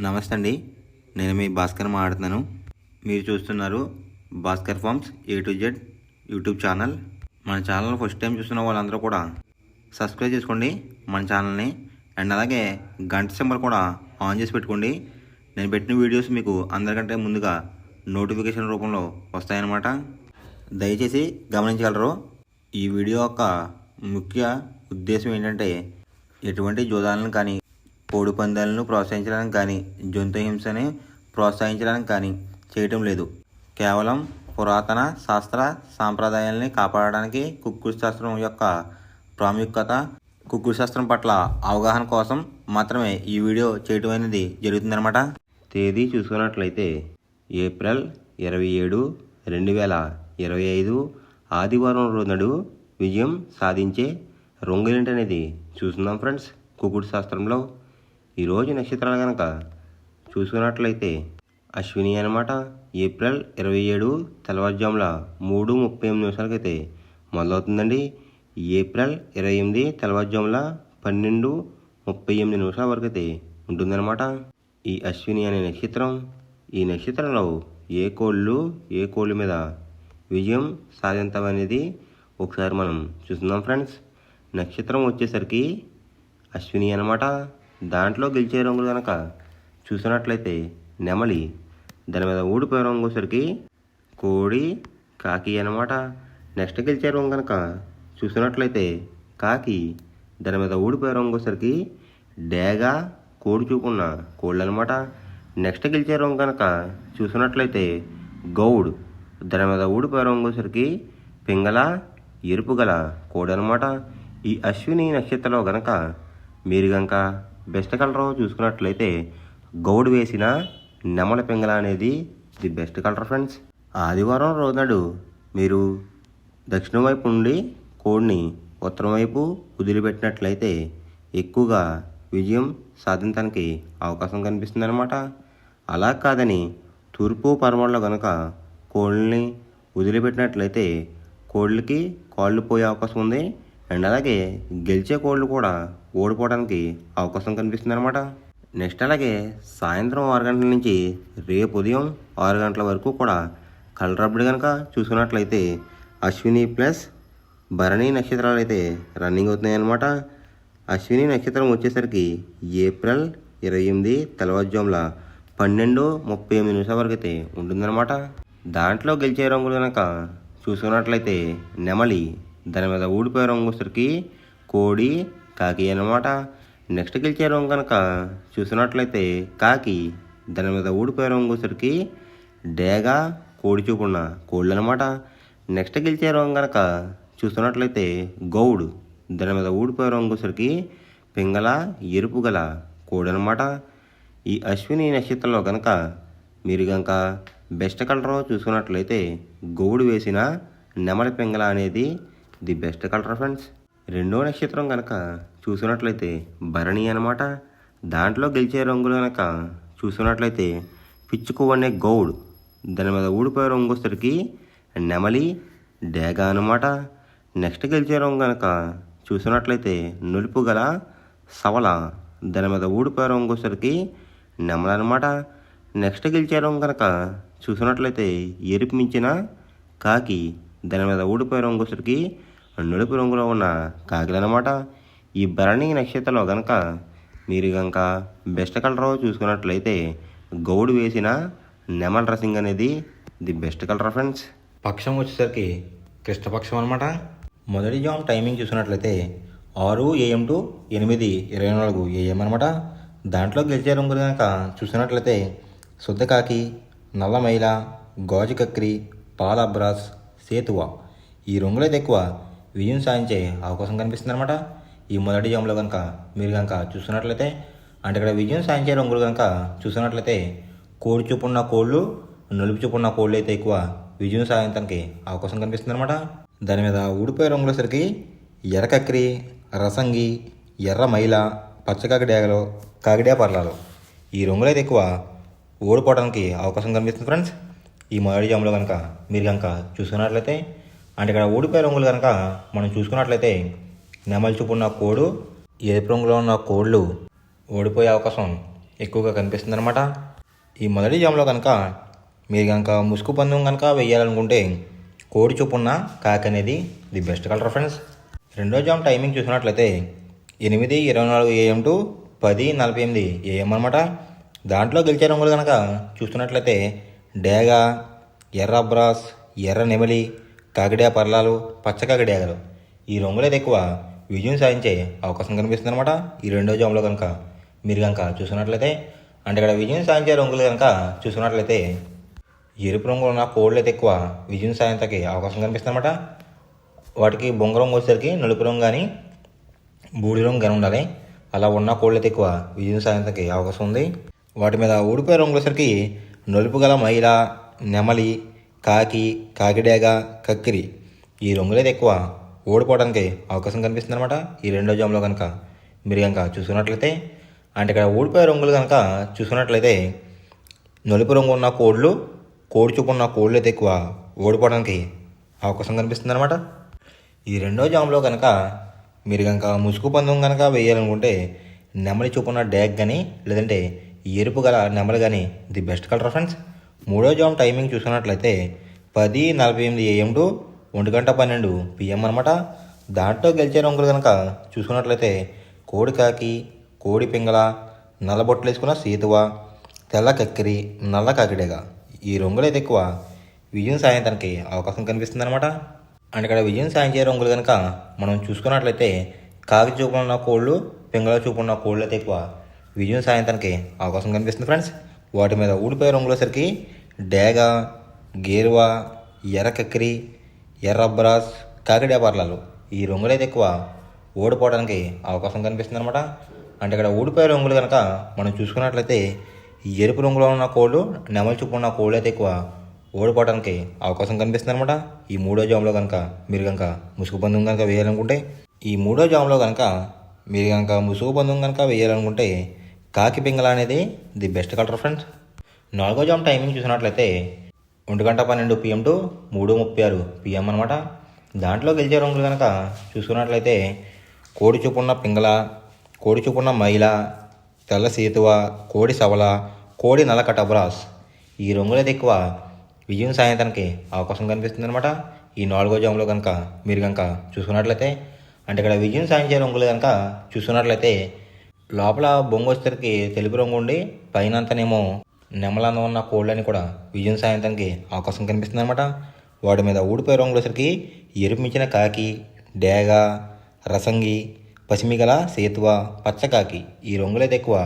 నమస్తే అండి. నేను మీ భాస్కర్ మాట్లాడుతున్నాను. మీరు చూస్తున్నారు Bhaskar farms A to Z YouTube channel. మన ఛానల్ ఫస్ట్ టైం చూస్తున్న వాళ్ళందరూ కూడా సబ్స్క్రైబ్ చేసుకోండి మన ఛానల్ని. అండ్ అలాగే గంట సింబల్ కూడా ఆన్ చేసి పెట్టుకోండి. నేను పెట్టిన వీడియోస్ మీకు అందరికంటే ముందుగా నోటిఫికేషన్ రూపంలో వస్తాయన్నమాట. దయచేసి గమనించగలరు. ఈ వీడియో యొక్క ముఖ్య ఉద్దేశం ఏంటంటే ఎటువంటి జోదాలను కానీ కోడి పందాలను ప్రోత్సహించడానికి కానీ జంతు హింసని ప్రోత్సహించడానికి కానీ చేయటం లేదు. కేవలం పురాతన శాస్త్ర సాంప్రదాయాల్ని కాపాడడానికి కుక్కుడు శాస్త్రం యొక్క ప్రాముఖ్యత, కుక్కుడు శాస్త్రం పట్ల అవగాహన కోసం మాత్రమే ఈ వీడియో చేయటం అనేది జరుగుతుందన్నమాట. తేదీ చూసుకున్నట్లయితే ఏప్రిల్ 27, 2025 ఆదివారం రోజునాడు విజయం సాధించే రంగులేంటి అనేది చూస్తున్నాం ఫ్రెండ్స్. కుక్కుడు శాస్త్రంలో ఈరోజు నక్షత్రాలు కనుక చూసుకున్నట్లయితే అశ్విని అనమాట. ఏప్రిల్ 27 తెల్లవారుజాముల 3:38 మొదలవుతుందండి. ఏప్రిల్ 28 తెల్లవారుజాముల 12:38 వరకు అయితే ఉంటుందన్నమాట ఈ అశ్విని అనే నక్షత్రం. ఈ నక్షత్రంలో ఏ కోళ్ళు మీద విజయం సాధించడం అనేది ఒకసారి మనం చూస్తున్నాం ఫ్రెండ్స్. నక్షత్రం వచ్చేసరికి అశ్విని అనమాట. దాంట్లో గెలిచే రంగులు కనుక చూసినట్లయితే నెమలి, దాని మీద ఊడిపోయే రంగు వచ్చేసరికి కోడి, కాకి అనమాట. నెక్స్ట్ గెలిచే రంగు కనుక చూసినట్లయితే కాకి, దాని మీద ఊడిపోయే రంగు వచ్చేసరికి డేగ, కోడి చూపున్న కోళ్ళు అనమాట. నెక్స్ట్ గెలిచే రంగు కనుక చూసినట్లయితే గౌడ్, దాని మీద ఊడిపోయే రంగు వచ్చేసరికి పింగళ, ఎరుపు గల కోడి అనమాట. ఈ అశ్విని నక్షత్రంలో కనుక మీరు కనుక బెస్ట్ కలర్ చూసుకున్నట్లయితే గౌడ్ వేసిన నెమల పింగళ అనేది ది బెస్ట్ కలర్ ఫ్రెండ్స్. ఆదివారం రోజునాడు మీరు దక్షిణం వైపు నుండి కోడిని ఉత్తరం వైపు వదిలిపెట్టినట్లయితే ఎక్కువగా విజయం సాధించడానికి అవకాశం కనిపిస్తుంది అనమాట. అలా కాదని తూర్పు పరమల్లో కనుక కోళ్ళని వదిలిపెట్టినట్లయితే కోళ్ళకి కాళ్ళు పోయే అవకాశం ఉంది. అండ్ అలాగే గెలిచే కోళ్ళు కూడా ఓడిపోవడానికి అవకాశం కనిపిస్తుంది అనమాట. నెక్స్ట్ అలాగే సాయంత్రం 6 గంటల నుంచి రేపు ఉదయం 6 గంటల వరకు కూడా కలర్ అప్డేట్ కనుక చూసుకున్నట్లయితే అశ్విని ప్లస్ భరణి నక్షత్రాలు అయితే రన్నింగ్ అవుతున్నాయి అనమాట. అశ్విని నక్షత్రం వచ్చేసరికి ఏప్రిల్ 28 తెల్లవారుజాముల 12:38 వరకు అయితే ఉంటుందన్నమాట. దాంట్లో గెలిచే రంగులు కనుక చూసుకున్నట్లయితే నెమలి, దాని మీద ఊడిపోయే రంగు వచ్చేసరికి కోడి, కాకి అనమాట. నెక్స్ట్ గెలిచే రంగు కనుక చూసినట్లయితే కాకి, దాని మీద ఊడిపోయే రంగు వచ్చేసరికి డేగ, కోడి చూపున్న కోళ్ళు అనమాట. నెక్స్ట్ గెలిచే రంగు కనుక చూస్తున్నట్లయితే గౌడ్, దాని మీద ఊడిపోయే రంగు వచ్చేసరికి పింగళ, ఎరుపు గల కోడి అనమాట. ఈ అశ్విని నక్షత్రంలో కనుక మీరు కనుక బెస్ట్ కలర్ చూసుకున్నట్లయితే గౌడు వేసిన నెమల పింగళ అనేది ది బెస్ట్ కలర్ ఫ్రెండ్స్. రెండో నక్షత్రం కనుక చూసినట్లయితే భరణి అనమాట. దాంట్లో గెలిచే రంగులు కనుక చూసినట్లయితే పిచ్చుకు అనే గౌడ్, దాని మీద ఊడిపోయే రంగు వచ్చేసరికి నెమలి, డేగ అనమాట. నెక్స్ట్ గెలిచే రంగు కనుక చూసినట్లయితే నులుపు గల సవల, దాని మీద ఊడిపోయే రంగు వచ్చేసరికి నెమల అనమాట. నెక్స్ట్ గెలిచే రంగు కనుక చూసినట్లయితే ఎరుపు మించిన కాకి, దాని మీద ఊడిపోయే రంగు వచ్చేసరికి నలుపు రంగులో ఉన్న కాకిలు అనమాట. ఈ భరణి నక్షత్రంలో కనుక మీరు కనుక బెస్ట్ కలర్ చూసుకున్నట్లయితే గౌడు వేసిన నెమల్ రసింగ్ అనేది ది బెస్ట్ కలర్ ఫ్రెండ్స్. పక్షం వచ్చేసరికి కృష్ణపక్షం అనమాట. మొదటి జామ్ టైమింగ్ చూసినట్లయితే 6 AM to 8:24 AM అనమాట. దాంట్లో గెలిచే రంగులు కనుక చూసినట్లయితే శుద్ధకాకి, నల్ల మైల, గాజు కక్రి, పాల అబ్రాస్, సేతువ, ఈ రంగులైతే ఎక్కువ విజయం సాధించే అవకాశం కనిపిస్తుంది అనమాట. ఈ మొదటి జాములో కనుక మీరు కనుక చూస్తున్నట్లయితే అంటే ఇక్కడ విజయం సాధించే రంగులు కనుక చూసినట్లయితే కోడి చూపున్న కోళ్ళు, నలుపు చూపున్న కోళ్ళు అయితే ఎక్కువ విజయం సాధించడానికి అవకాశం కనిపిస్తుంది అనమాట. దాని మీద ఊడిపోయే రంగులసరికి ఎర్రకక్రి, రసంగి, ఎర్ర మైల, పచ్చకాకిడేగలు, కాకిడే పర్లాలు, ఈ రంగులైతే ఎక్కువ ఓడిపోవడానికి అవకాశం కనిపిస్తుంది ఫ్రెండ్స్. ఈ మొదటి జాములో కనుక మీరు కనుక చూసుకున్నట్లయితే అంటే ఇక్కడ ఊడిపోయే రంగులు కనుక మనం చూసుకున్నట్లయితే నెమలి చూపున్న కోడు, ఎరుపు రంగులో ఉన్న కోళ్ళు ఓడిపోయే అవకాశం ఎక్కువగా కనిపిస్తుంది అనమాట. ఈ మొదటి జామ్లో కనుక మీరు కనుక ముసుగు పందెం కనుక వేయాలనుకుంటే కోడి చొప్పున్న కాకి అనేది ది బెస్ట్ కలర్ ఫ్రెండ్స్. రెండో జామ్ టైమింగ్ చూసినట్లయితే 8:24 AM టు 10:48 AM అనమాట. దాంట్లో గెలిచే రంగులు కనుక చూస్తున్నట్లయితే డేగ, ఎర్ర అబ్రాస్, ఎర్ర నెమలి, కాకిడే పర్లాలు, పచ్చ కాకిడేగలు ఈ రంగులైతే ఎక్కువ విజయం సాధించే అవకాశం కనిపిస్తుంది అనమాట. ఈ రెండో జామ్లో కనుక మీరు కనుక చూసుకున్నట్లయితే అంటే ఇక్కడ విజయం సాధించే రంగులు కనుక చూసుకున్నట్లయితే ఎరుపు రంగులు ఉన్న కోళ్ళు అయితే ఎక్కువ విజయం సాధించడానికి అవకాశం కనిపిస్తుంది అనమాట. వాటికి బొంగరం వచ్చేసరికి నలుపు రంగు కానీ బూడి రంగు కానీ ఉండాలి. అలా ఉన్న కోళ్ళు అయితే ఎక్కువ విజయం సాధించడానికి అవకాశం ఉంది. వాటి మీద ఊడిపోయే రంగులు వచ్చేసరికి నలుపు గల మైల, నెమలి, కాకి, కాకిడేగ, కక్కిరి ఈ రంగులైతే ఎక్కువ ఓడిపోవడానికి అవకాశం కనిపిస్తుంది అనమాట. ఈ రెండో జామ్లో కనుక మీరు కనుక చూసుకున్నట్లయితే అంటే ఇక్కడ ఓడిపోయే రంగులు కనుక చూసుకున్నట్లయితే నలుపు రంగు ఉన్న కోళ్ళు, కోడి చూపు ఉన్న కోళ్ళు అయితే ఎక్కువ ఓడిపోవడానికి అవకాశం కనిపిస్తుంది అనమాట. ఈ రెండో జామ్లో కనుక మీరు కనుక ముసుగు పందెం కనుక వేయాలనుకుంటే నెమలి చూపున్న డ్యాగ్ కానీ లేదంటే ఎరుపు గల నెమలి కానీ ది బెస్ట్ కలర్ ఫ్రెండ్స్. మూడో జామ్ టైమింగ్ చూసుకున్నట్లయితే 10:48 AM టు 1:12 PM అనమాట. దాంట్లో గెలిచే రంగులు కనుక చూసుకున్నట్లయితే కోడి కాకి, కోడి పింగళ, నల్లబొట్లు వేసుకున్న సీతువ, తెల్ల కక్కిరి, నల్ల కాకిడేగా ఈ రంగులైతే ఎక్కువ విజయం సాధించడానికి అవకాశం కనిపిస్తుంది అనమాట. అండ్ ఇక్కడ విజయం సాధించే రంగులు కనుక మనం చూసుకున్నట్లయితే కాకి చూపున్న కోళ్ళు, పింగళ చూపున్న కోళ్ళు అయితే ఎక్కువ విజయం సాధించడానికి అవకాశం కనిపిస్తుంది ఫ్రెండ్స్. వాటి మీద ఊడిపోయే రంగులసరికి డేగ, గేరువ, ఎర్ర కక్కిరి, ఎర్ర అబ్రాస్, కాకిడే పర్లాలు ఈ రంగులైతే ఎక్కువ ఓడిపోవడానికి అవకాశం కనిపిస్తుంది అనమాట. అంటే ఇక్కడ ఊడిపోయే రంగులు కనుక మనం చూసుకున్నట్లయితే ఎరుపు రంగులో ఉన్న కోళ్ళు, నెమలి చూపు ఉన్న కోళ్ళు అయితే ఎక్కువ ఓడిపోవడానికి అవకాశం కనిపిస్తుంది అనమాట. ఈ మూడో జామ్లో కనుక మీరు కనుక ముసుగు పందెం కనుక వేయాలనుకుంటే ఈ మూడో జామ్లో కనుక మీరు కనుక ముసుగు పందెం కనుక వేయాలనుకుంటే కాకి పింగళ అనేది ది బెస్ట్ కలర్ ఫ్రెండ్స్. నాలుగో జామ్ టైమింగ్ చూసినట్లయితే 1:12 PM టు 3:36 PM అనమాట. దాంట్లో గెలిచే రంగులు కనుక చూసుకున్నట్లయితే కోడి చూపున్న పింగళ, కోడి చూపున్న మైల, తెల్ల సీతువ, కోడి సవల, కోడి నల్ల కటబ్రాస్ ఈ రంగులైతే ఎక్కువ విజయం సాధించడానికి అవకాశం కనిపిస్తుంది అనమాట. ఈ నాలుగో జామ్లో కనుక మీరు కనుక చూసుకున్నట్లయితే అంటే ఇక్కడ విజయం సాధించే రంగులు కనుక చూసుకున్నట్లయితే లోపల బొంగు వచ్చేసరికి తెలుపు రంగు ఉండి పైన అంతానేమో నెమలందం ఉన్న కోళ్ళని కూడా విజయం సాధించడానికి అవకాశం కనిపిస్తుంది అనమాట. వాటి మీద ఊడిపోయే రంగులు వచ్చేసరికి ఎరుపు మించిన కాకి, డేగ, రసంగి, పసిమిగల సేతువ, పచ్చకాకి ఈ రంగులైతే ఎక్కువ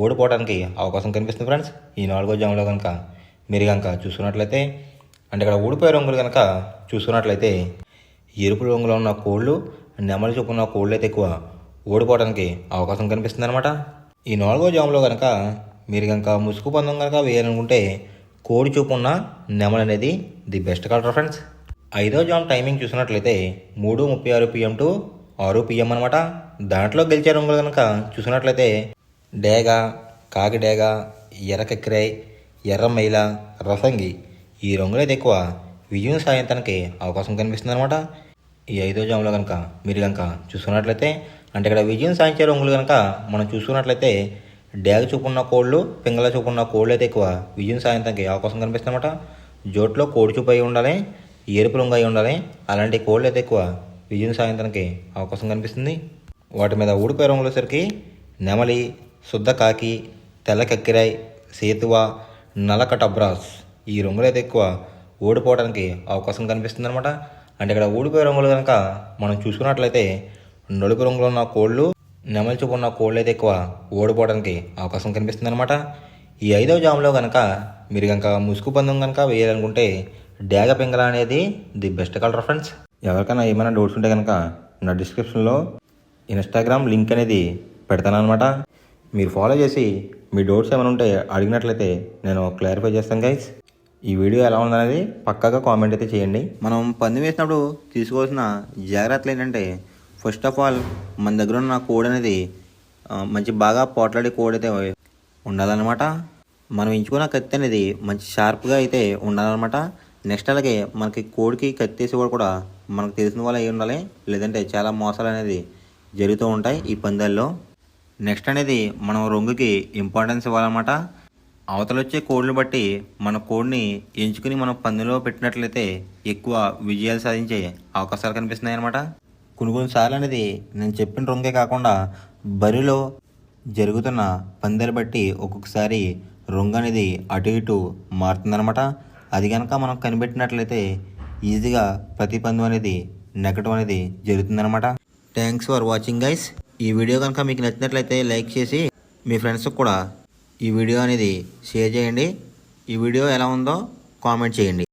ఓడిపోవడానికి అవకాశం కనిపిస్తుంది ఫ్రెండ్స్. ఈ నాలుగో జామ్లో కనుక మీరు కనుక చూసుకున్నట్లయితే అంటే ఇక్కడ ఊడిపోయే రంగులు కనుక చూసుకున్నట్లయితే ఎరుపు రంగులో ఉన్న కోళ్ళు, నెమలి చూపున్న కోళ్ళు అయితే ఎక్కువ ఓడిపోవడానికి అవకాశం కనిపిస్తుంది అనమాట. ఈ నాలుగో జామ్లో కనుక మీరు కనుక ముసుగు పందెం కనుక వేయాలనుకుంటే కోడి చూపున్న నెమలి అనేది ది బెస్ట్ కలర్ ఫ్రెండ్స్. ఐదో జామ్ టైమింగ్ చూసినట్లయితే 3:36 PM టు 6 PM అనమాట. దాంట్లో గెలిచే రంగులు కనుక చూసినట్లయితే డేగ, కాకి డేగ, ఎర్ర కక్కిరై, ఎర్ర మైల, రసంగి ఈ రంగులైతే ఎక్కువ విజయం సాధించడానికి అవకాశం కనిపిస్తుంది అనమాట. ఈ ఐదో జామ్లో కనుక మీరు కనుక చూసుకున్నట్లయితే అంటే ఇక్కడ విజయం సాధించే రంగులు కనుక మనం చూసుకున్నట్లయితే డేగ చూపున్న కోళ్ళు, పింగళ చూపున్న కోళ్ళు అయితే ఎక్కువ విజయం సాధించడానికి అవకాశం కనిపిస్తుంది అనమాట. జోట్లో కోడి చూపు అయి ఉండాలి, ఎరుపు రంగు అయి ఉండాలి. అలాంటి కోళ్ళు అయితే ఎక్కువ విజయం సాధించడానికి అవకాశం కనిపిస్తుంది. వాటి మీద ఊడిపోయే రంగులు వచ్చేసరికి నెమలి, శుద్ధ కాకి, తెల్ల కక్కిరాయ్, సేతువ, నల్లకట అబ్రాస్ ఈ రంగులైతే ఎక్కువ ఓడిపోవడానికి అవకాశం కనిపిస్తుంది అనమాట. అంటే ఇక్కడ ఊడిపోయే రంగులు కనుక మనం చూసుకున్నట్లయితే నలుపు రంగులో ఉన్న కోళ్ళు, నెమలి చూపు ఉన్న కోళ్ళు అయితే ఎక్కువ ఓడిపోవడానికి అవకాశం కనిపిస్తుంది అనమాట. ఈ ఐదవ జామ్లో కనుక మీరు కనుక ముసుగు పందెం కనుక వేయాలనుకుంటే డేగ పింగళ అనేది ది బెస్ట్ కలర్ ఫ్రెండ్స్. ఎవరికైనా ఏమైనా డౌట్స్ ఉంటే కనుక నా డిస్క్రిప్షన్లో ఇన్స్టాగ్రామ్ లింక్ అనేది పెడతాను అనమాట. మీరు ఫాలో చేసి మీ డౌట్స్ ఏమైనా ఉంటే అడిగినట్లయితే నేను క్లారిఫై చేస్తాను గైస్. ఈ వీడియో ఎలా ఉందనేది పక్కాగా కామెంట్ అయితే చేయండి. మనం పందెం వేసినప్పుడు తీసుకోవాల్సిన జాగ్రత్తలు ఏంటంటే ఫస్ట్ ఆఫ్ ఆల్ మన దగ్గర ఉన్న కోడ్ అనేది మంచి బాగా పోట్లాడే కోడ్ అయితే ఉండాలన్నమాట. మనం ఎంచుకున్న కత్తి అనేది మంచి షార్ప్గా అయితే ఉండాలన్నమాట. నెక్స్ట్ అలాగే మనకి కోడికి కత్తి వేసి కూడా మనకు తెలిసిన వాళ్ళు అయి ఉండాలి, లేదంటే చాలా మోసాలు అనేది జరుగుతూ ఉంటాయి ఈ పందాల్లో. నెక్స్ట్ అనేది మనం రంగుకి ఇంపార్టెన్స్ ఇవ్వాలన్నమాట. అవతలొచ్చే కోడ్ని బట్టి మన కోడ్ని ఎంచుకుని మనం పందెంలో పెట్టినట్లయితే ఎక్కువ విజయాలు సాధించే అవకాశాలు కనిపిస్తున్నాయి అన్నమాట. కొన్నిసార్లు అనేది నేను చెప్పిన రంగే కాకుండా బరిలో జరుగుతున్న పందాలు బట్టి ఒక్కొక్కసారి రంగు అనేది అటు ఇటు మారుతుందన్నమాట. అది కనుక మనం కనిపెట్టినట్లయితే ఈజీగా ప్రతి పందెం అనేది నెగ్గడం అనేది జరుగుతుందన్నమాట. Thanks for watching guys. ఈ వీడియో కనుక మీకు నచ్చినట్లయితే లైక్ చేసి మీ ఫ్రెండ్స్కి కూడా ఈ వీడియో అనేది షేర్ చేయండి. ఈ వీడియో ఎలా ఉందో కామెంట్ చేయండి.